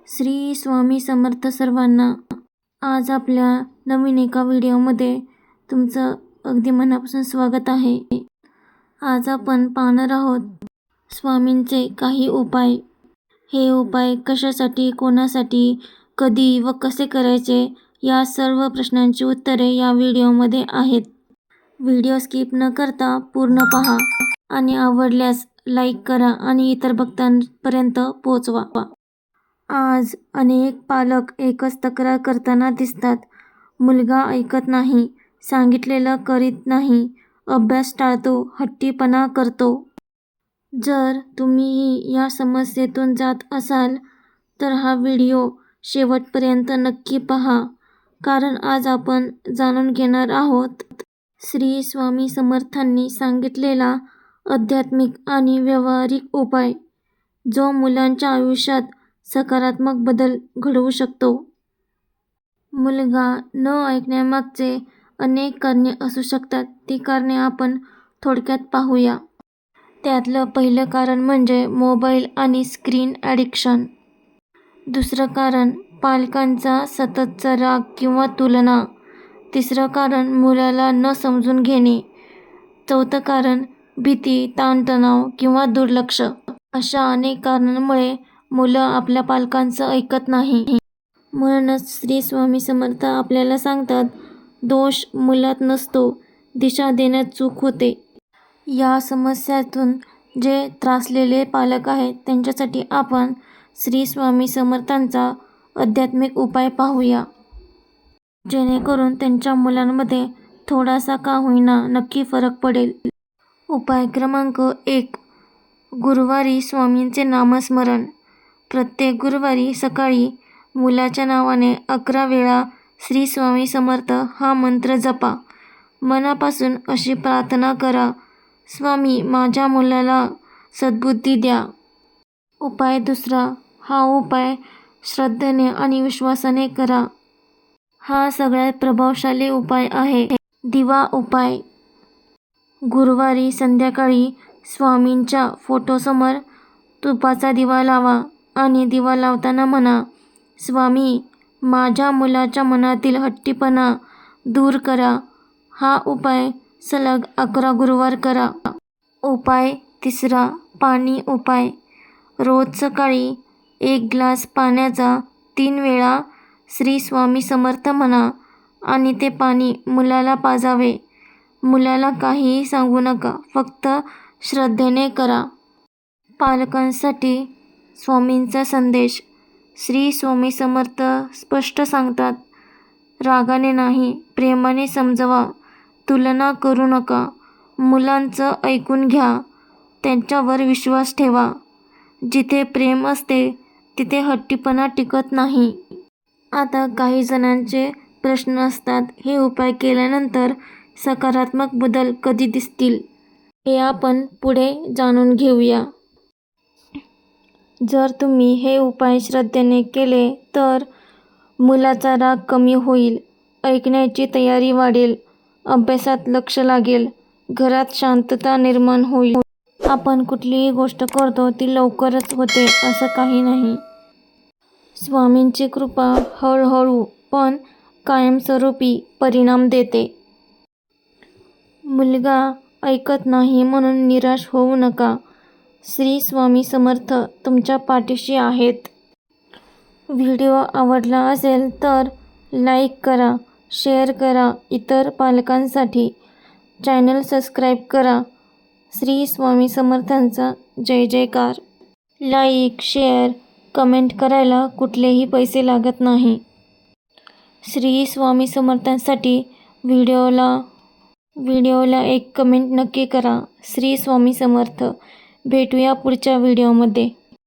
श्री स्वामी समर्थ सर्वांना. आज आपल्या नवीन एका व्हिडिओमध्ये तुमचं अगदी मनापासून स्वागत आहे. आज आपण पाहणार आहोत स्वामींचे काही उपाय. हे उपाय कशासाठी, कोणासाठी, कधी व कसे करायचे या सर्व प्रश्नांची उत्तरे या व्हिडिओमध्ये आहेत. व्हिडिओ स्किप न करता पूर्ण पहा आणि आवडल्यास लाईक करा आणि इतर भक्तांपर्यंत पोहोचवा. आज अनेक पालक एकच तक्रार करताना दिसतात. मुलगा ऐकत नाही, सांगितलेलं करीत नाही, अभ्यास टाळतो, हट्टीपणा करतो. जर तुम्हीही या समस्येतून जात असाल तर हा व्हिडिओ शेवटपर्यंत नक्की पहा, कारण आज आपण जाणून घेणार आहोत श्री स्वामी समर्थांनी सांगितलेला आध्यात्मिक आणि व्यावहारिक उपाय, जो मुलांच्या आयुष्यात सकारात्मक बदल घडवू शकतो. मुलगा न ऐकण्यामागचे अनेक कारणे असू शकतात. ती कारणे आपण थोडक्यात पाहूया. त्यातलं पहिलं कारण म्हणजे मोबाईल आणि स्क्रीन ॲडिक्शन. दुसरं कारण पालकांचा सततचा राग किंवा तुलना. तिसरं कारण मुलाला न समजून घेणे. चौथं कारण भीती, ताणतणाव किंवा दुर्लक्ष. अशा अनेक कारणांमुळे मुलं आपल्या पालकांचं ऐकत नाही. म्हणूनच श्री स्वामी समर्थ आपल्याला सांगतात, दोष मुलात नसतो, दिशा देण्यात चूक होते. या समस्यातून जे त्रासलेले पालक आहेत त्यांच्यासाठी आपण श्री स्वामी समर्थांचा आध्यात्मिक उपाय पाहूया, जेणेकरून त्यांच्या मुलांमध्ये थोडासा का होईना नक्की फरक पडेल. उपाय क्रमांक 1. गुरुवारी स्वामींचे नामस्मरण. प्रत्येक गुरुवारी सकाळी मुलाच्या नावाने 11 वेळा श्री स्वामी समर्थ हा मंत्र जपा. मनापासून अशी प्रार्थना करा, स्वामी माझ्या मुलाला सद्बुद्धी द्या. उपाय दुसरा. हा उपाय श्रद्धेने आणि विश्वासाने करा. हा सगळ्यात प्रभावशाली उपाय आहे. दिवा उपाय. गुरुवारी संध्याकाळी स्वामींच्या फोटोसमोर तुपाचा दिवा लावा आणि दिवा लावताना म्हणा, स्वामी माझ्या मुलाच्या मनातील हट्टीपणा दूर करा. हा उपाय सलग 11 गुरुवार करा. उपाय तिसरा. पाणी उपाय. रोज सकाळी 1 ग्लास पाण्याचा 3 वेळा श्री स्वामी समर्थ म्हणा आणि ते पाणी मुलाला पाजावे. मुलाला काहीही सांगू नका, फक्त श्रद्धेने करा. पालकांसाठी स्वामींचा संदेश. श्री स्वामी समर्थ स्पष्ट सांगतात, रागाने नाही, प्रेमाने समजवा. तुलना करू नका. मुलांचं ऐकून घ्या. त्यांच्यावर विश्वास ठेवा. जिथे प्रेम असते तिथे हट्टीपणा टिकत नाही. आता काही जणांचे प्रश्न असतात, हे उपाय केल्यानंतर सकारात्मक बदल कधी दिसतील? हे आपण पुढे जाणून घेऊया. जर तुम्ही हे उपाय श्रद्धेने केले तर मुलाचा राग कमी होईल, ऐकण्याची तयारी वाढेल, अभ्यासात लक्ष लागेल, घरात शांतता निर्माण होईल. आपण कुठलीही गोष्ट करतो ती लवकरच होते असं काही नाही. स्वामींची कृपा हळूहळू पण कायमस्वरूपी परिणाम देते. मुलगा ऐकत नाही म्हणून निराश होऊ नका. श्री स्वामी समर्थ तुमच्या पाठीशी आहेत. व्हिडिओ आवडला असेल तर लाईक करा, शेअर करा इतर पालकांसाठी. चॅनल सबस्क्राईब करा. श्री स्वामी समर्थांचा जय जयकार. लाईक, शेअर, कमेंट करायला कुठलेही पैसे लागत नाही. श्री स्वामी समर्थांसाठी व्हिडिओला एक कमेंट नक्की करा. श्री स्वामी समर्थ. भेटूया पुढच्या व्हिडिओमध्ये.